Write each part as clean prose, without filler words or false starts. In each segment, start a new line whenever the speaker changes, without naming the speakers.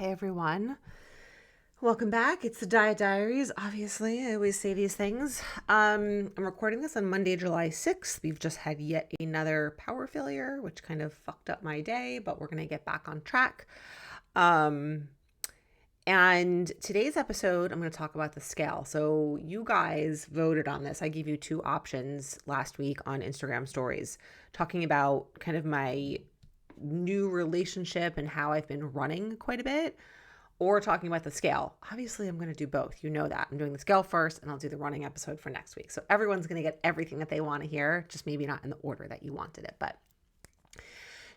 Hey everyone, welcome back. It's the Diet Diaries. Obviously, I always say these things. I'm recording this on Monday, July 6th. We've just had yet another power failure, which kind of fucked up my day, but we're going to get back on track. And today's episode, I'm going to talk about the scale. So you guys voted on this. I gave you two options last week on Instagram stories, talking about kind of my new relationship and how I've been running quite a bit, or talking about the scale. Obviously, I'm going to do both. You know that. I'm doing the scale first, and I'll do the running episode for next week. So everyone's going to get everything that they want to hear, just maybe not in the order that you wanted it. But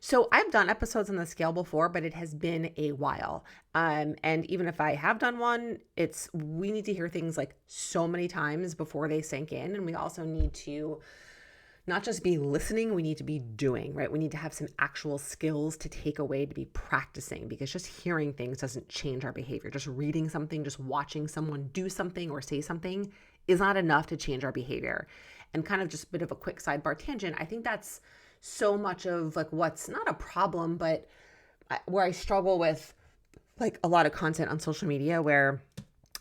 so I've done episodes on the scale before, but it has been a while. And even if I have done one, we need to hear things like so many times before they sink in. And we also need to not just be listening, we need to be doing, right? We need to have some actual skills to take away, to be practicing, because just hearing things doesn't change our behavior. Just reading something, just watching someone do something or say something is not enough to change our behavior. And kind of just a bit of a quick sidebar tangent, I think that's so much of like what's not a problem, but where I struggle with like a lot of content on social media where,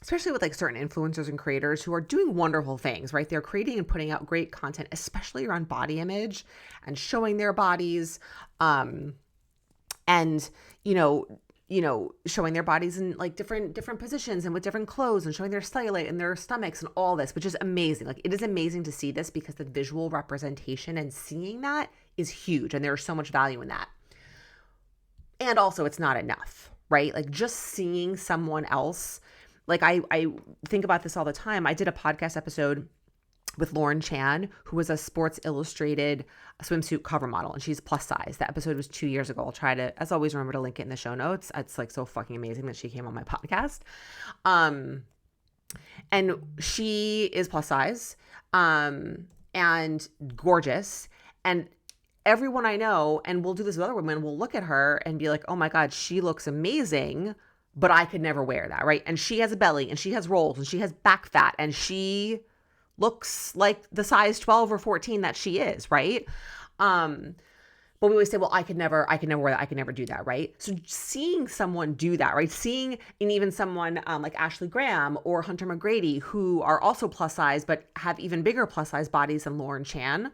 especially with like certain influencers and creators who are doing wonderful things, right? They're creating and putting out great content, especially around body image and showing their bodies, and showing their bodies in like different positions and with different clothes and showing their cellulite and their stomachs and all this, which is amazing. Like, it is amazing to see this because the visual representation and seeing that is huge, and there's so much value in that. And also, it's not enough, right? Like, just seeing someone else. Like, I think about this all the time. I did a podcast episode with Lauren Chan, who was a Sports Illustrated swimsuit cover model, and she's plus size. That episode was 2 years ago. I'll try to, as always, remember to link it in the show notes. It's like so fucking amazing that she came on my podcast. And she is plus size, and gorgeous. And everyone I know, and we'll do this with other women, will look at her and be like, oh my God, she looks amazing, but I could never wear that, right? And she has a belly, and she has rolls, and she has back fat, and she looks like the size 12 or 14 that she is, right? But we always say, well, I could never wear that. I could never do that, right? So seeing someone do that, right? Seeing, and even someone like Ashley Graham or Hunter McGrady, who are also plus size, but have even bigger plus size bodies than Lauren Chan,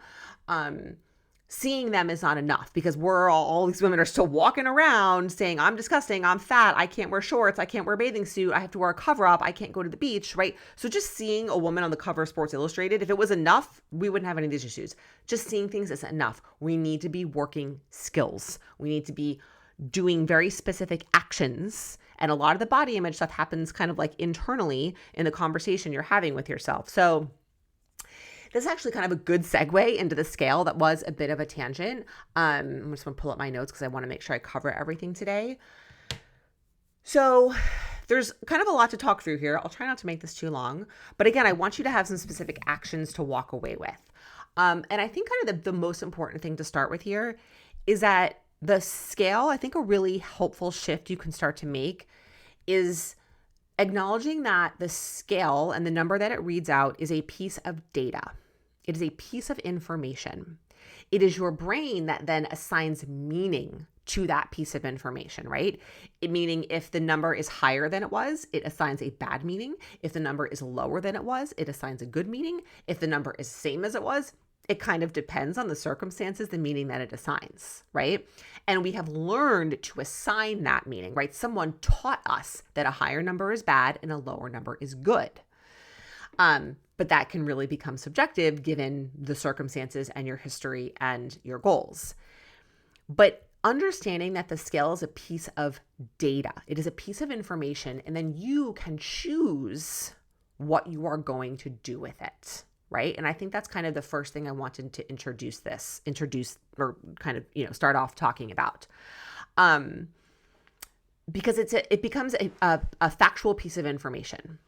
seeing them is not enough, because all these women are still walking around saying, I'm disgusting, I'm fat, I can't wear shorts, I can't wear a bathing suit, I have to wear a cover up, I can't go to the beach, right? So just seeing a woman on the cover of Sports Illustrated, if it was enough, we wouldn't have any of these issues. Just seeing things isn't enough. We need to be working skills. We need to be doing very specific actions. And a lot of the body image stuff happens kind of like internally in the conversation you're having with yourself. So this is actually kind of a good segue into the scale that was a bit of a tangent. I'm just going to pull up my notes because I want to make sure I cover everything today. So there's kind of a lot to talk through here. I'll try not to make this too long. But again, I want you to have some specific actions to walk away with. And I think kind of the most important thing to start with here is that the scale, I think a really helpful shift you can start to make is acknowledging that the scale and the number that it reads out is a piece of data. It is a piece of information. It is your brain that then assigns meaning to that piece of information, right? Meaning if the number is higher than it was, it assigns a bad meaning. If the number is lower than it was, it assigns a good meaning. If the number is same as it was, it kind of depends on the circumstances, the meaning that it assigns, right? And we have learned to assign that meaning, right? Someone taught us that a higher number is bad and a lower number is good. But that can really become subjective given the circumstances and your history and your goals. But understanding that the scale is a piece of data, it is a piece of information, and then you can choose what you are going to do with it. Right. And I think that's kind of the first thing I wanted to introduce or kind of, start off talking about. Because it becomes a factual piece of information.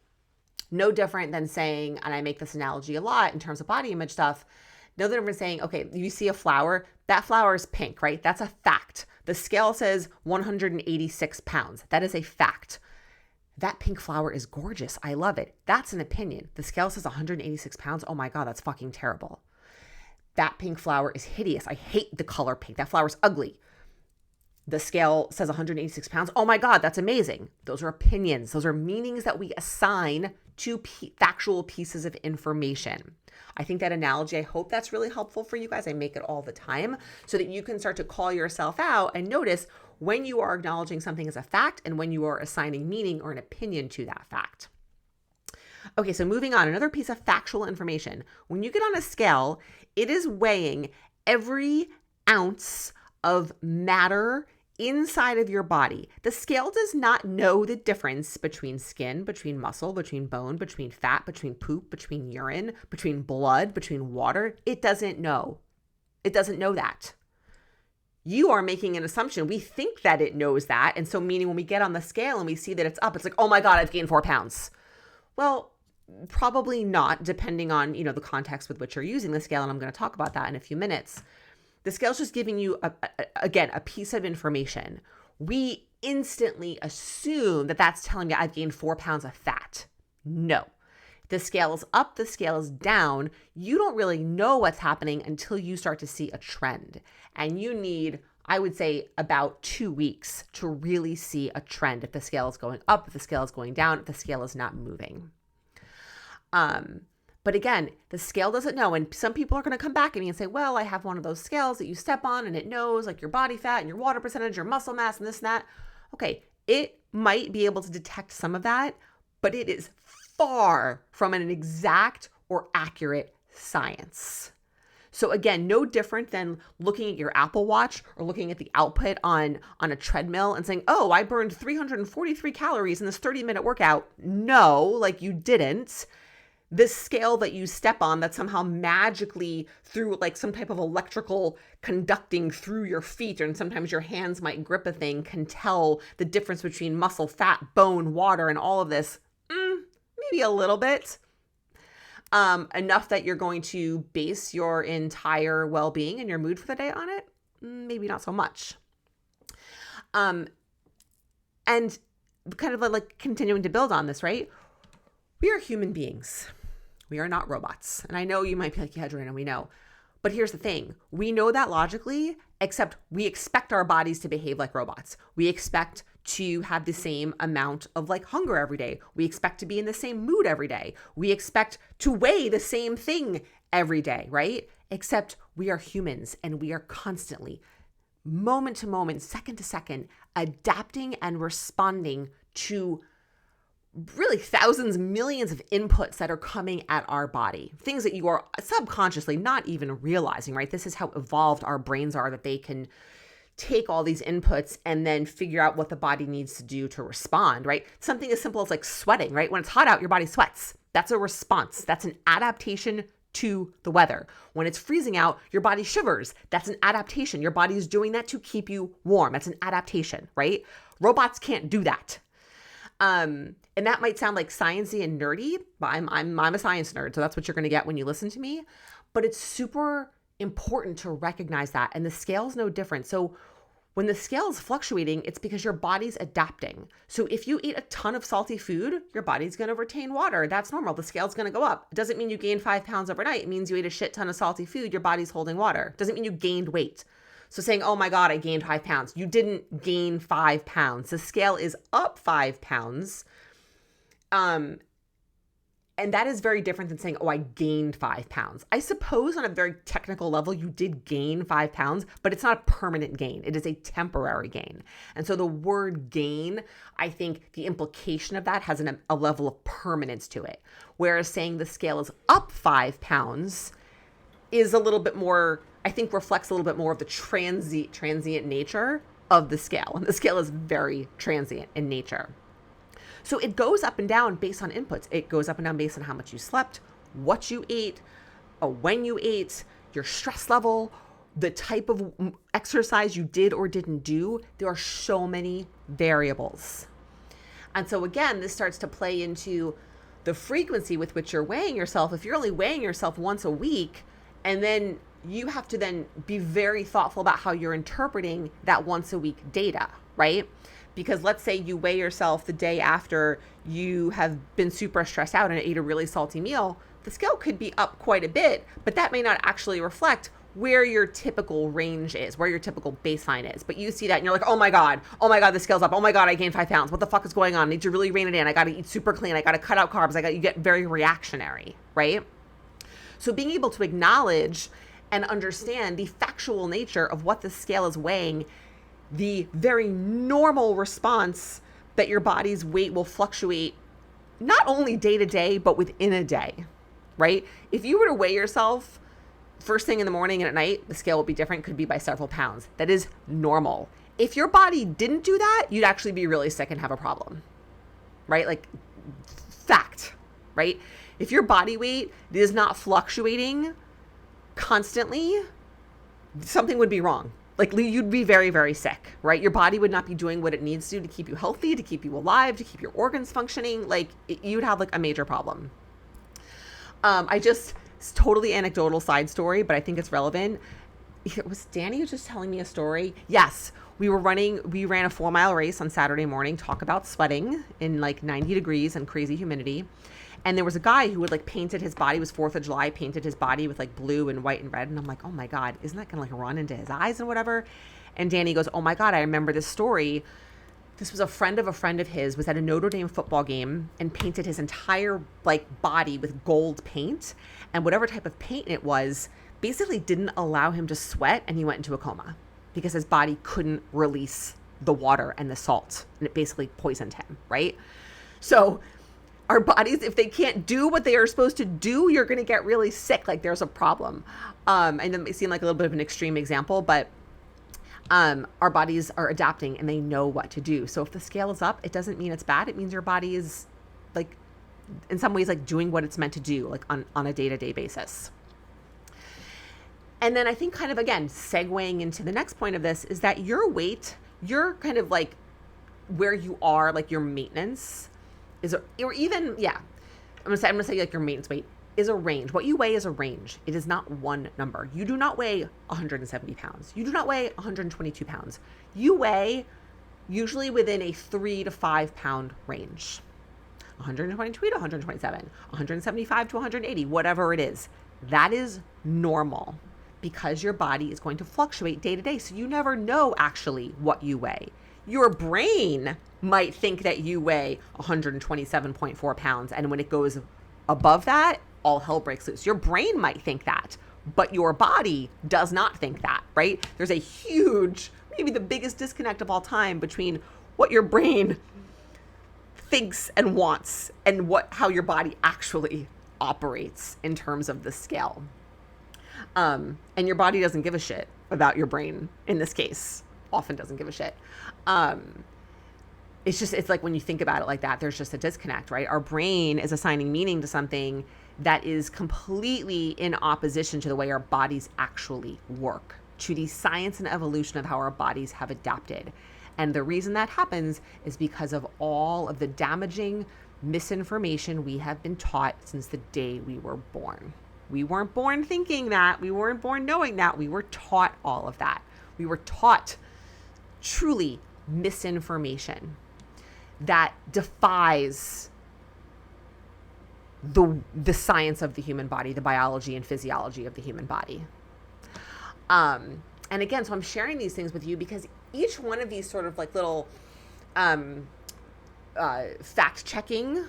No different than saying, and I make this analogy a lot in terms of body image stuff, no different than saying, okay, you see a flower, that flower is pink, right? That's a fact. The scale says 186 pounds. That is a fact. That pink flower is gorgeous. I love it. That's an opinion. The scale says 186 pounds. Oh my God, that's fucking terrible. That pink flower is hideous. I hate the color pink. That flower's ugly. the scale says 186 pounds. Oh my God, that's amazing. Those are opinions. Those are meanings that we assign to factual pieces of information. I think that analogy, I hope that's really helpful for you guys. I make it all the time so that you can start to call yourself out and notice when you are acknowledging something as a fact and when you are assigning meaning or an opinion to that fact. Okay, so moving on, another piece of factual information. When you get on a scale, it is weighing every ounce of matter inside of your body. The scale does not know the difference between skin, between muscle, between bone, between fat, between poop, between urine, between blood, between water. It doesn't know. It doesn't know that. You are making an assumption. We think that it knows that. And so meaning when we get on the scale and we see that it's up, it's like, oh my God, I've gained 4 pounds. Well, probably not, depending on, the context with which you're using the scale. And I'm going to talk about that in a few minutes. The scale's just giving you, a piece of information. We instantly assume that that's telling me I've gained 4 pounds of fat. No. The scale is up, the scale is down. You don't really know what's happening until you start to see a trend. And you need, I would say, about 2 weeks to really see a trend. If the scale is going up, if the scale is going down, if the scale is not moving. But again, the scale doesn't know. And some people are going to come back at me and say, well, I have one of those scales that you step on and it knows like your body fat and your water percentage, your muscle mass and this and that. Okay, it might be able to detect some of that, but it is far from an exact or accurate science. So again, no different than looking at your Apple Watch or looking at the output on a treadmill and saying, oh, I burned 343 calories in this 30-minute workout. No, like you didn't. This scale that you step on that somehow magically through like some type of electrical conducting through your feet, and sometimes your hands might grip a thing, can tell the difference between muscle, fat, bone, water, and all of this. Maybe a little bit. Enough that you're going to base your entire well-being and your mood for the day on it? Maybe not so much. And kind of like continuing to build on this, right? We are human beings. We are not robots. And I know you might be like, yeah, Joanna, we know. But here's the thing. We know that logically, except we expect our bodies to behave like robots. We expect to have the same amount of like hunger every day. We expect to be in the same mood every day. We expect to weigh the same thing every day, right? Except we are humans and we are constantly, moment to moment, second to second, adapting and responding to really thousands, millions of inputs that are coming at our body, things that you are subconsciously not even realizing, right? This is how evolved our brains are, that they can take all these inputs and then figure out what the body needs to do to respond, right? Something as simple as like sweating, right? When it's hot out, your body sweats. That's a response. That's an adaptation to the weather. When it's freezing out, your body shivers. That's an adaptation. Your body is doing that to keep you warm. That's an adaptation, right? Robots can't do that. And that might sound like sciencey and nerdy, but I'm a science nerd, so that's what you're going to get when you listen to me. But it's super important to recognize that, and the scale is no different. So when the scale is fluctuating, it's because your body's adapting. So if you eat a ton of salty food, your body's going to retain water. That's normal. The scale's going to go up. It doesn't mean you gained 5 pounds overnight. It means you ate a shit ton of salty food. Your body's holding water. It doesn't mean you gained weight. So saying, oh my God, I gained 5 pounds. You didn't gain 5 pounds. The scale is up 5 pounds. And that is very different than saying, oh, I gained 5 pounds. I suppose on a very technical level, you did gain 5 pounds, but it's not a permanent gain. It is a temporary gain. And so the word gain, I think the implication of that has a level of permanence to it. Whereas saying the scale is up 5 pounds is a little bit more, I think reflects a little bit more of the transient nature of the scale. And the scale is very transient in nature. So it goes up and down based on inputs. It goes up and down based on how much you slept, what you ate, when you ate, your stress level, the type of exercise you did or didn't do. There are so many variables. And so again, this starts to play into the frequency with which you're weighing yourself. If you're only weighing yourself once a week, and then you have to then be very thoughtful about how you're interpreting that once a week data, right? Because let's say you weigh yourself the day after you have been super stressed out and ate a really salty meal, the scale could be up quite a bit, but that may not actually reflect where your typical range is, where your typical baseline is. But you see that and you're like, oh my God, the scale's up. Oh my God, I gained 5 pounds. What the fuck is going on? I need to really rein it in. I got to eat super clean. I got to cut out carbs. You get very reactionary, right? So being able to acknowledge and understand the factual nature of what the scale is weighing, the very normal response that your body's weight will fluctuate not only day to day, but within a day, right? If you were to weigh yourself first thing in the morning and at night, the scale will be different, could be by several pounds. That is normal. If your body didn't do that, you'd actually be really sick and have a problem, right? Like, fact, right? If your body weight is not fluctuating constantly, something would be wrong. Like, you'd be very, very sick, right? Your body would not be doing what it needs to keep you healthy, to keep you alive, to keep your organs functioning. Like, you'd have like a major problem. It's totally anecdotal side story, but I think it's relevant. Was Danny just telling me a story? Yes. We ran a 4-mile race on Saturday morning, talk about sweating in like 90 degrees and crazy humidity. And there was a guy who had like painted his body, it was 4th of July, painted his body with like blue and white and red. And I'm like, oh my God, isn't that gonna like run into his eyes and whatever? And Danny goes, oh my God, I remember this story. This was a friend of his, was at a Notre Dame football game and painted his entire like body with gold paint. And whatever type of paint it was, basically didn't allow him to sweat, and he went into a coma because his body couldn't release the water and the salt, and it basically poisoned him, right? So our bodies, if they can't do what they are supposed to do, you're going to get really sick. Like, there's a problem. And it may seem like a little bit of an extreme example, but our bodies are adapting and they know what to do. So if the scale is up, it doesn't mean it's bad. It means your body is like, in some ways, like doing what it's meant to do, like on a day-to-day basis. And then I think kind of, again, segueing into the next point of this is that your weight, you're kind of like where you are, like your maintenance is, or even, yeah, I'm gonna say like your maintenance weight is a range. What you weigh is a range. It is not one number. You do not weigh 170 pounds. You do not weigh 122 pounds. You weigh usually within a 3 to 5 pound range. 122 to 127, 175 to 180, whatever it is. That is normal because your body is going to fluctuate day to day. So you never know actually what you weigh. Your brain might think that you weigh 127.4 pounds. And when it goes above that, all hell breaks loose. Your brain might think that, but your body does not think that, right? There's a huge, maybe the biggest disconnect of all time between what your brain thinks and wants and how your body actually operates in terms of the scale. And your body doesn't give a shit about your brain in this case, often doesn't give a shit. It's like when you think about it like that, there's just a disconnect, right? Our brain is assigning meaning to something that is completely in opposition to the way our bodies actually work, to the science and evolution of how our bodies have adapted. And the reason that happens is because of all of the damaging misinformation we have been taught since the day we were born. We weren't born thinking that. We weren't born knowing that. We were taught all of that. We were taught truly misinformation that defies the science of the human body, the biology and physiology of the human body. And again, so I'm sharing these things with you because each one of these sort of like little fact-checking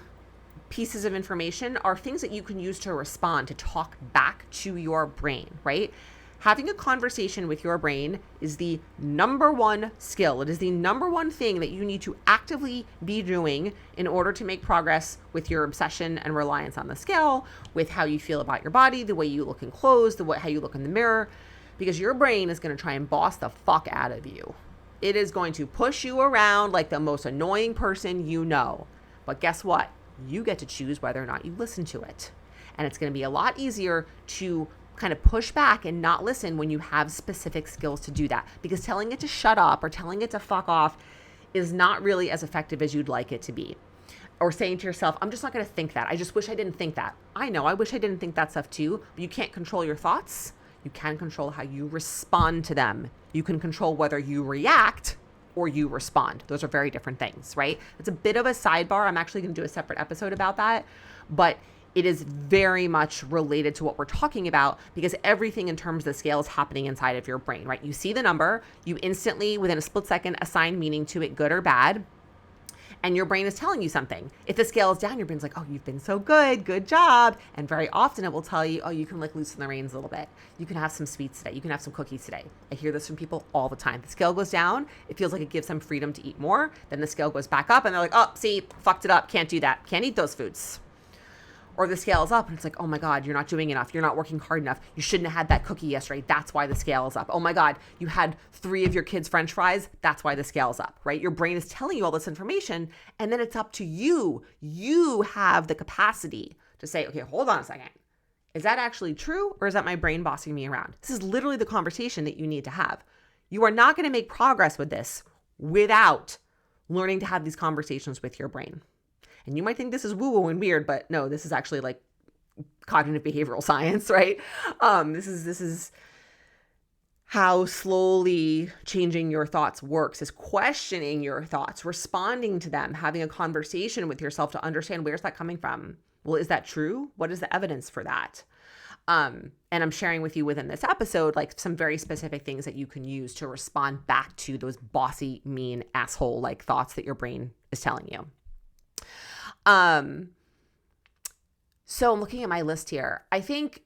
pieces of information are things that you can use to respond, to talk back to your brain, right? Having a conversation with your brain is the number one skill. It is the number one thing that you need to actively be doing in order to make progress with your obsession and reliance on the scale, with how you feel about your body, the way you look in clothes, how you look in the mirror, because your brain is going to try and boss the fuck out of you. It is going to push you around like the most annoying person you know. But guess what? You get to choose whether or not you listen to it. And it's going to be a lot easier to kind of push back and not listen when you have specific skills to do that. Because telling it to shut up or telling it to fuck off is not really as effective as you'd like it to be. Or saying to yourself, I'm just not going to think that. I just wish I didn't think that. I know, I wish I didn't think that stuff too. But you can't control your thoughts. You can control how you respond to them. You can control whether you react or you respond. Those are very different things, right? It's a bit of a sidebar. I'm actually going to do a separate episode about that. But it is very much related to what we're talking about, because everything in terms of the scale is happening inside of your brain, right? You see the number, you instantly, within a split second, assign meaning to it, good or bad. And your brain is telling you something. If the scale is down, your brain's like, oh, you've been so good job. And very often it will tell you, oh, you can like loosen the reins a little bit. You can have some sweets today. You can have some cookies today. I hear this from people all the time. The scale goes down. It feels like it gives them freedom to eat more. Then the scale goes back up and they're like, oh, see, fucked it up. Can't do that. Can't eat those foods. Or the scale is up and it's like, oh my God, you're not doing enough. You're not working hard enough. You shouldn't have had that cookie yesterday. That's why the scale is up. Oh my God, you had 3 of your kids' French fries. That's why the scale is up, right? Your brain is telling you all this information, and then it's up to you. You have the capacity to say, okay, hold on a second. Is that actually true, or is that my brain bossing me around? This is literally the conversation that you need to have. You are not going to make progress with this without learning to have these conversations with your brain. And you might think this is woo-woo and weird, but no, this is actually like cognitive behavioral science, right? This is how slowly changing your thoughts works, is questioning your thoughts, responding to them, having a conversation with yourself to understand, where's that coming from? Well, is that true? What is the evidence for that? And I'm sharing with you within this episode, like some very specific things that you can use to respond back to those bossy, mean, asshole like thoughts that your brain is telling you. So I'm looking at my list here. I think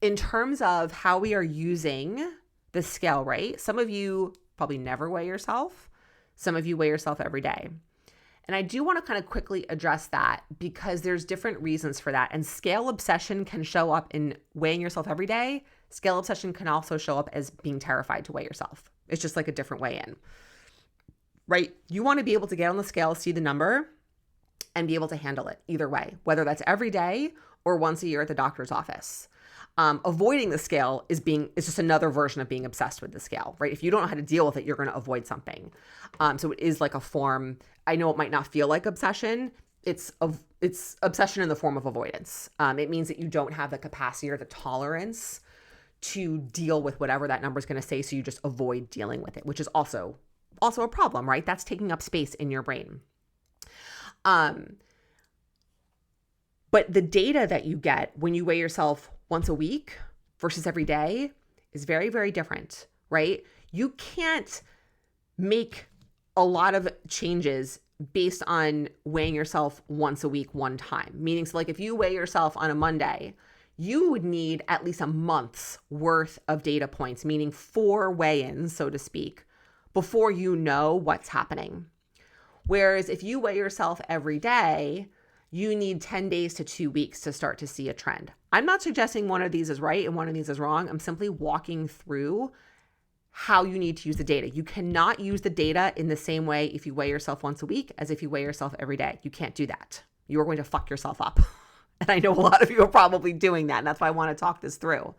in terms of how we are using the scale, right? Some of you probably never weigh yourself. Some of you weigh yourself every day. And I do want to kind of quickly address that, because there's different reasons for that. And scale obsession can show up in weighing yourself every day. Scale obsession can also show up as being terrified to weigh yourself. It's just like a different way in. Right? You want to be able to get on the scale, see the number, and be able to handle it either way, whether that's every day or once a year at the doctor's office. Avoiding the scale is just another version of being obsessed with the scale, right? If you don't know how to deal with it, you're going to avoid something. So it is like a form. I know it might not feel like obsession. It's obsession in the form of avoidance. It means that you don't have the capacity or the tolerance to deal with whatever that number is going to say. So you just avoid dealing with it, which is also a problem, right? That's taking up space in your brain. But the data that you get when you weigh yourself once a week versus every day is very, very different, right? You can't make a lot of changes based on weighing yourself once a week, one time. Meaning, so like if you weigh yourself on a Monday, you would need at least a month's worth of data points, meaning 4 weigh-ins, so to speak, before you know what's happening. Whereas if you weigh yourself every day, you need 10 days to 2 weeks to start to see a trend. I'm not suggesting one of these is right and one of these is wrong. I'm simply walking through how you need to use the data. You cannot use the data in the same way if you weigh yourself once a week as if you weigh yourself every day. You can't do that. You are going to fuck yourself up. And I know a lot of you are probably doing that. And that's why I want to talk this through.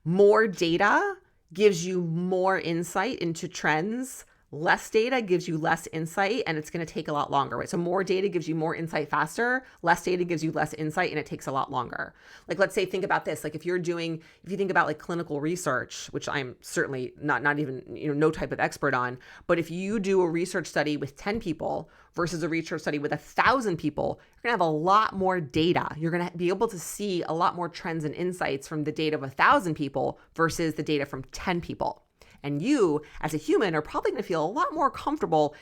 More data gives you more insight into trends. Less data gives you less insight, and it's going to take a lot longer, right? So more data gives you more insight faster. Less data gives you less insight, and it takes a lot longer. Like, let's say, think about this. Like if you think about like clinical research, which I'm certainly not even, no type of expert on, but if you do a research study with 10 people versus a research study with 1,000 people, you're going to have a lot more data. You're going to be able to see a lot more trends and insights from the data of 1,000 people versus the data from 10 people. And you, as a human, are probably going to feel a lot more comfortable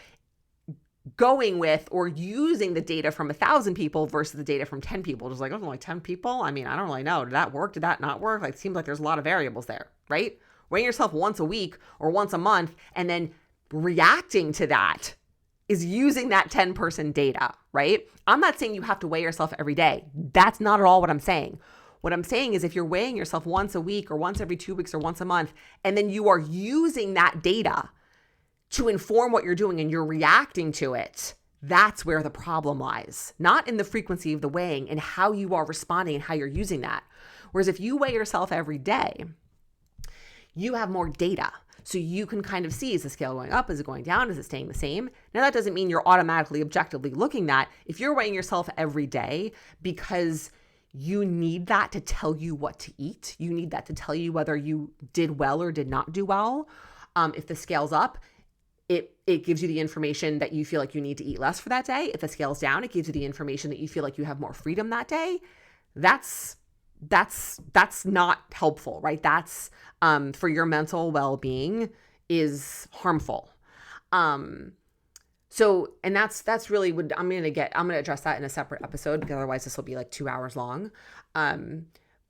going with or using the data from 1,000 people versus the data from 10 people. Just like, oh, only 10 people? I mean, I don't really know. Did that work? Did that not work? Like, it seems like there's a lot of variables there, right? Weighing yourself once a week or once a month and then reacting to that is using that 10-person data, right? I'm not saying you have to weigh yourself every day. That's not at all what I'm saying. What I'm saying is if you're weighing yourself once a week or once every 2 weeks or once a month, and then you are using that data to inform what you're doing and you're reacting to it, that's where the problem lies. Not in the frequency of the weighing and how you are responding and how you're using that. Whereas if you weigh yourself every day, you have more data. So you can kind of see, is the scale going up? Is it going down? Is it staying the same? Now that doesn't mean you're automatically objectively looking at. If you're weighing yourself every day because you need that to tell you what to eat. You need that to tell you whether you did well or did not do well. If the scale's up, it gives you the information that you feel like you need to eat less for that day. If the scale's down, it gives you the information that you feel like you have more freedom that day. That's not helpful, right? That's for your mental well-being is harmful. So, and that's really what I'm going to address that in a separate episode, because otherwise this will be like 2 hours long.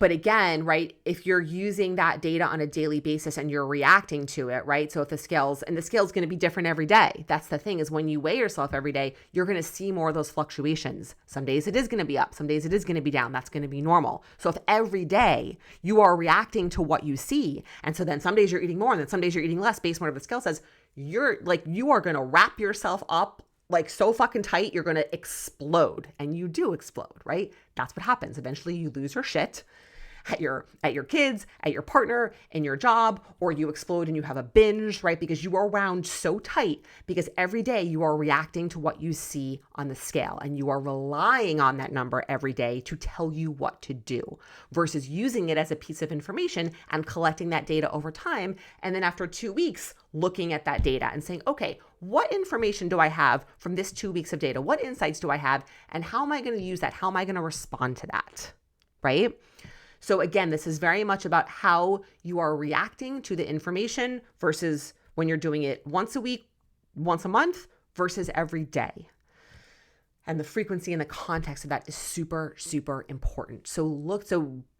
But again, right, if you're using that data on a daily basis and you're reacting to it, right? So if the scale's going to be different every day. That's the thing, is when you weigh yourself every day, you're going to see more of those fluctuations. Some days it is going to be up. Some days it is going to be down. That's going to be normal. So if every day you are reacting to what you see, and so then some days you're eating more and then some days you're eating less based on whatever the scale says, you are going to wrap yourself up like so fucking tight, you're going to explode. And you do explode, right? That's what happens. Eventually you lose your shit at your kids, at your partner, in your job, or you explode and you have a binge, right? Because you are wound so tight, because every day you are reacting to what you see on the scale and you are relying on that number every day to tell you what to do, versus using it as a piece of information and collecting that data over time. And then after 2 weeks, looking at that data and saying, okay, what information do I have from this 2 weeks of data? What insights do I have? And how am I going to use that? How am I going to respond to that? Right? So again, this is very much about how you are reacting to the information versus when you're doing it once a week, once a month, versus every day. And the frequency and the context of that is super, super important. So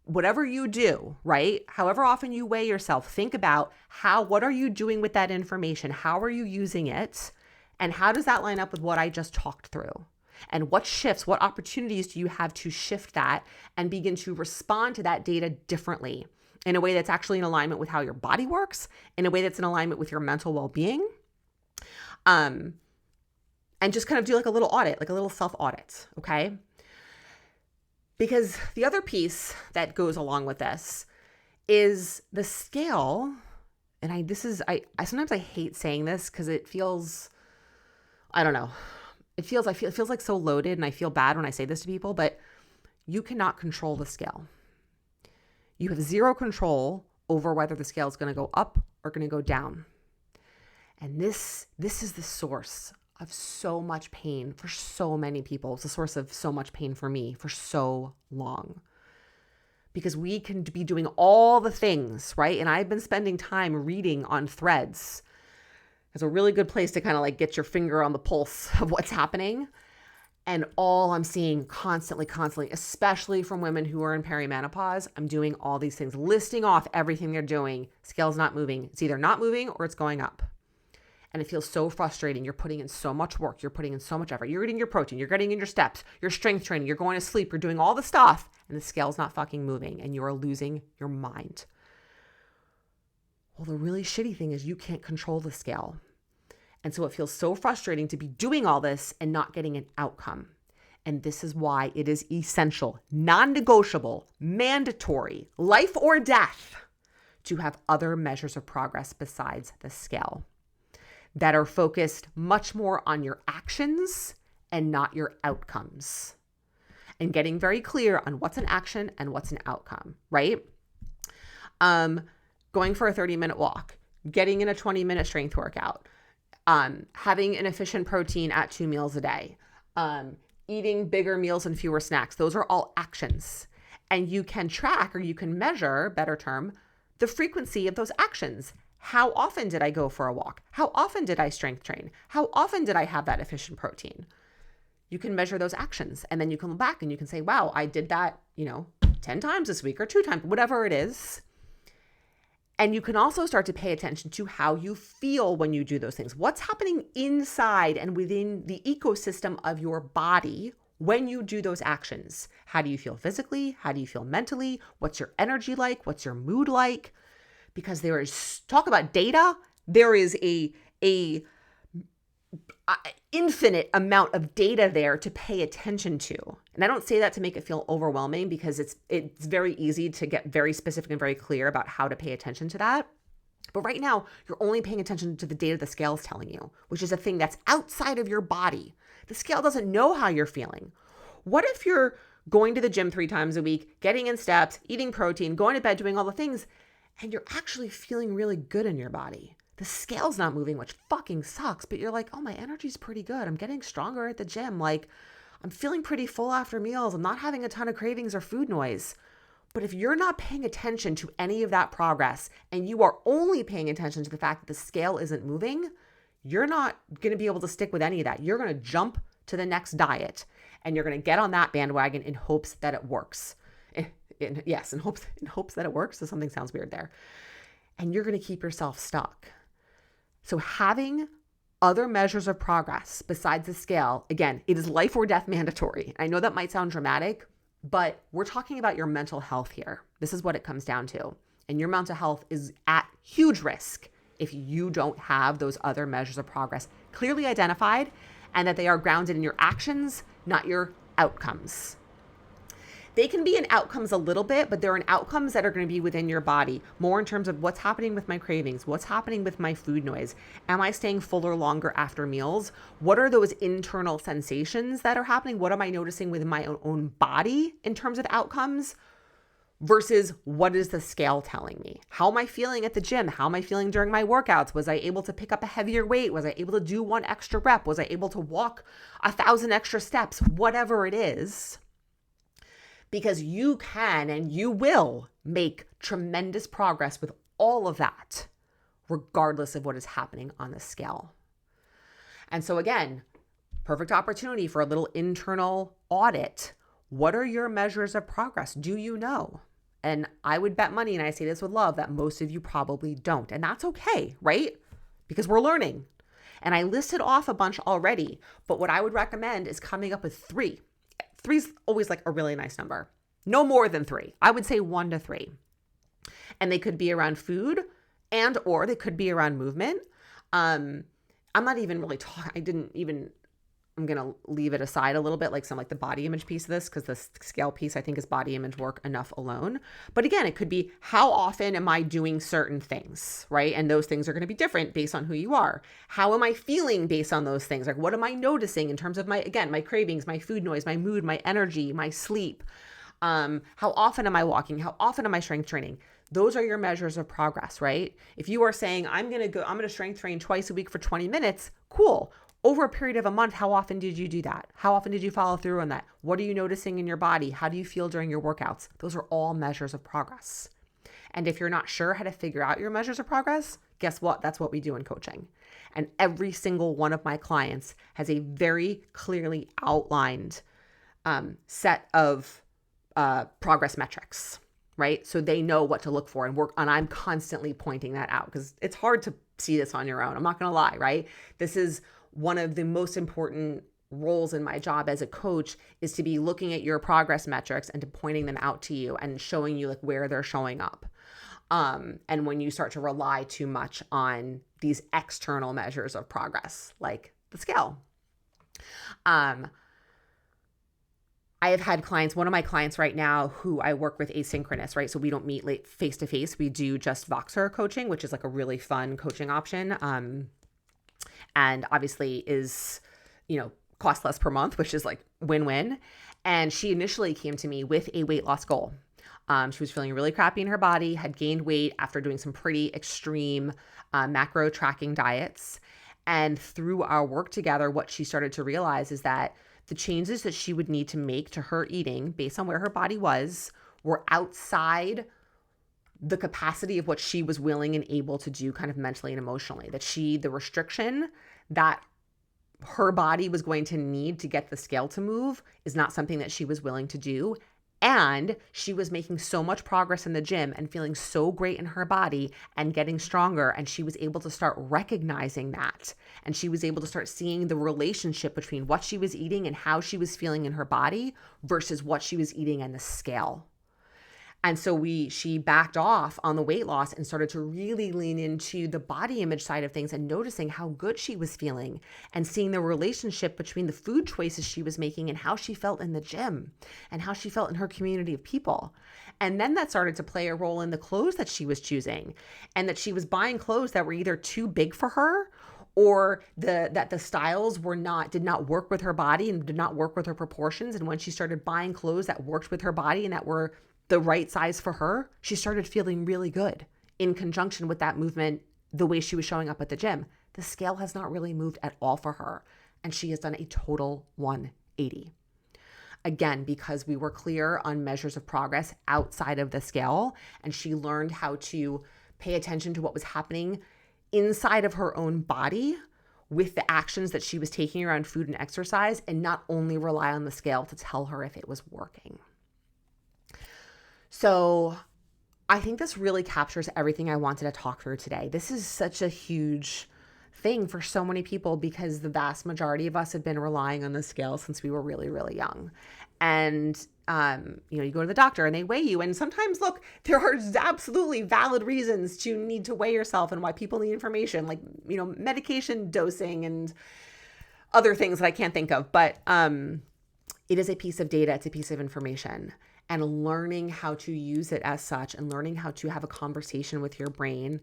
whatever you do, right? However often you weigh yourself, think about what are you doing with that information? How are you using it? And how does that line up with what I just talked through? And what shifts, what opportunities do you have to shift that and begin to respond to that data differently, in a way that's actually in alignment with how your body works, in a way that's in alignment with your mental well-being, and just kind of do like a little audit, like a little self-audit, okay? Because the other piece that goes along with this is the scale, and I sometimes I hate saying this because it feels, I don't know, it feels like so loaded, and I feel bad when I say this to people, but you cannot control the scale. You have zero control over whether the scale is going to go up or going to go down. And this is the source of so much pain for so many people. It's the source of so much pain for me for so long. Because we can be doing all the things, right? And I've been spending time reading on threads. It's a really good place to kind of like get your finger on the pulse of what's happening. And all I'm seeing constantly, especially from women who are in perimenopause, I'm doing all these things, listing off everything they're doing. Scale's not moving. It's either not moving or it's going up. And it feels so frustrating. You're putting in so much work. You're putting in so much effort. You're eating your protein. You're getting in your steps. You're strength training. You're going to sleep. You're doing all the stuff. And the scale's not fucking moving. And you are losing your mind. Well, the really shitty thing is you can't control the scale. And so it feels so frustrating to be doing all this and not getting an outcome. And this is why it is essential, non-negotiable, mandatory, life or death, to have other measures of progress besides the scale that are focused much more on your actions and not your outcomes. And getting very clear on what's an action and what's an outcome, right? Going for a 30-minute walk, getting in a 20-minute strength workout, having an efficient protein at 2 meals a day, eating bigger meals and fewer snacks. Those are all actions. And you can track, or you can measure, better term, the frequency of those actions. How often did I go for a walk? How often did I strength train? How often did I have that efficient protein? You can measure those actions, and then you can look back and you can say, wow, I did that, 10 times this week or 2 times, whatever it is. And you can also start to pay attention to how you feel when you do those things. What's happening inside and within the ecosystem of your body when you do those actions? How do you feel physically? How do you feel mentally? What's your energy like? What's your mood like? Because there is, talk about data, there is a infinite amount of data there to pay attention to. And I don't say that to make it feel overwhelming, because it's very easy to get very specific and very clear about how to pay attention to that. But right now, you're only paying attention to the data the scale is telling you, which is a thing that's outside of your body. The scale doesn't know how you're feeling. What if you're going to the gym 3 times a week, getting in steps, eating protein, going to bed, doing all the things, and you're actually feeling really good in your body? The scale's not moving, which fucking sucks, but you're like, oh, my energy's pretty good. I'm getting stronger at the gym. Like, I'm feeling pretty full after meals. I'm not having a ton of cravings or food noise. But if you're not paying attention to any of that progress and you are only paying attention to the fact that the scale isn't moving, you're not going to be able to stick with any of that. You're going to jump to the next diet and you're going to get on that bandwagon in hopes that it works. In hopes that it works. So something sounds weird there. And you're going to keep yourself stuck. So having other measures of progress besides the scale, again, it is life or death mandatory. I know that might sound dramatic, but we're talking about your mental health here. This is what it comes down to. And your mental health is at huge risk if you don't have those other measures of progress clearly identified and that they are grounded in your actions, not your outcomes. They can be in outcomes a little bit, but they're in outcomes that are going to be within your body, more in terms of what's happening with my cravings, what's happening with my food noise. Am I staying fuller longer after meals? What are those internal sensations that are happening? What am I noticing within my own body in terms of outcomes versus what is the scale telling me? How am I feeling at the gym? How am I feeling during my workouts? Was I able to pick up a heavier weight? Was I able to do one extra rep? Was I able to walk 1,000 extra steps? Whatever it is. Because you can and you will make tremendous progress with all of that, regardless of what is happening on the scale. And so again, perfect opportunity for a little internal audit. What are your measures of progress? Do you know? And I would bet money, and I say this with love, that most of you probably don't. And that's okay, right? Because we're learning. And I listed off a bunch already, but what I would recommend is coming up with 3. 3's always like a really nice number. No more than 3. I would say 1 to 3. And they could be around food and or they could be around movement. I'm not even really talking. I'm going to leave it aside a little bit, like the body image piece of this, because the scale piece I think is body image work enough alone. But again, it could be how often am I doing certain things, right? And those things are going to be different based on who you are. How am I feeling based on those things? Like what am I noticing in terms of my cravings, my food noise, my mood, my energy, my sleep? How often am I walking? How often am I strength training? Those are your measures of progress, right? If you are saying, I'm going to strength train twice a week for 20 minutes, cool. Over a period of a month, how often did you do that? How often did you follow through on that? What are you noticing in your body? How do you feel during your workouts? Those are all measures of progress. And if you're not sure how to figure out your measures of progress, guess what? That's what we do in coaching. And every single one of my clients has a very clearly outlined set of progress metrics, right? So they know what to look for and work on. I'm constantly pointing that out because it's hard to see this on your own. I'm not going to lie, right? This is one of the most important roles in my job as a coach is to be looking at your progress metrics and to pointing them out to you and showing you like where they're showing up. And when you start to rely too much on these external measures of progress, like the scale. I have had clients, one of my clients right now who I work with asynchronous, right? So we don't meet face to face. We do just Voxer coaching, which is like a really fun coaching option. And obviously is, cost less per month, which is like win-win. And she initially came to me with a weight loss goal. She was feeling really crappy in her body, had gained weight after doing some pretty extreme macro tracking diets. And through our work together, what she started to realize is that the changes that she would need to make to her eating based on where her body was were outside the capacity of what she was willing and able to do kind of mentally and emotionally. That the restriction that her body was going to need to get the scale to move is not something that she was willing to do. And she was making so much progress in the gym and feeling so great in her body and getting stronger. And she was able to start recognizing that. And she was able to start seeing the relationship between what she was eating and how she was feeling in her body versus what she was eating on the scale. And so she backed off on the weight loss and started to really lean into the body image side of things and noticing how good she was feeling and seeing the relationship between the food choices she was making and how she felt in the gym and how she felt in her community of people. And then that started to play a role in the clothes that she was choosing and that she was buying clothes that were either too big for her or that the styles did not work with her body and did not work with her proportions. And when she started buying clothes that worked with her body and that were the right size for her, she started feeling really good in conjunction with that movement the way she was showing up at the gym. The scale has not really moved at all for her. And she has done a total 180. Again, because we were clear on measures of progress outside of the scale, and she learned how to pay attention to what was happening inside of her own body with the actions that she was taking around food and exercise, and not only rely on the scale to tell her if it was working. So I think this really captures everything I wanted to talk through today. This is such a huge thing for so many people because the vast majority of us have been relying on the scale since we were really, really young. And, you go to the doctor and they weigh you. And sometimes, look, there are absolutely valid reasons to need to weigh yourself and why people need information, like, medication dosing and other things that I can't think of. But it is a piece of data. It's a piece of information. And learning how to use it as such and learning how to have a conversation with your brain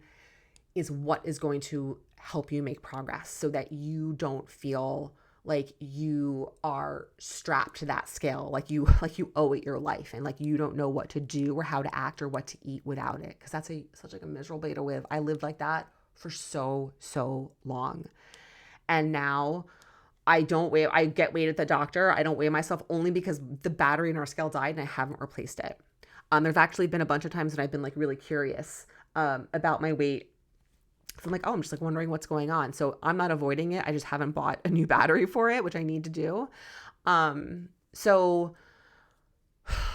is what is going to help you make progress so that you don't feel like you are strapped to that scale, like you owe it your life, and like you don't know what to do or how to act or what to eat without it, because that's such like a miserable way to live. I lived like that for so long, and now I get weighed at the doctor. I don't weigh myself only because the battery in our scale died and I haven't replaced it. There's actually been a bunch of times that I've been like really curious about my weight. So I'm like, I'm just like wondering what's going on. So I'm not avoiding it. I just haven't bought a new battery for it, which I need to do. So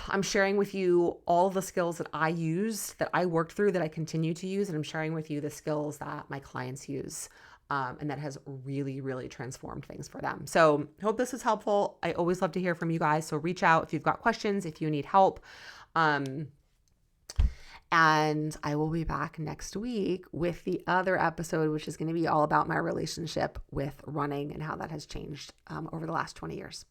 I'm sharing with you all the skills that I use, that I worked through, that I continue to use. And I'm sharing with you the skills that my clients use. And that has really, really transformed things for them. So I hope this is helpful. I always love to hear from you guys. So reach out if you've got questions, if you need help. And I will be back next week with the other episode, which is going to be all about my relationship with running and how that has changed over the last 20 years.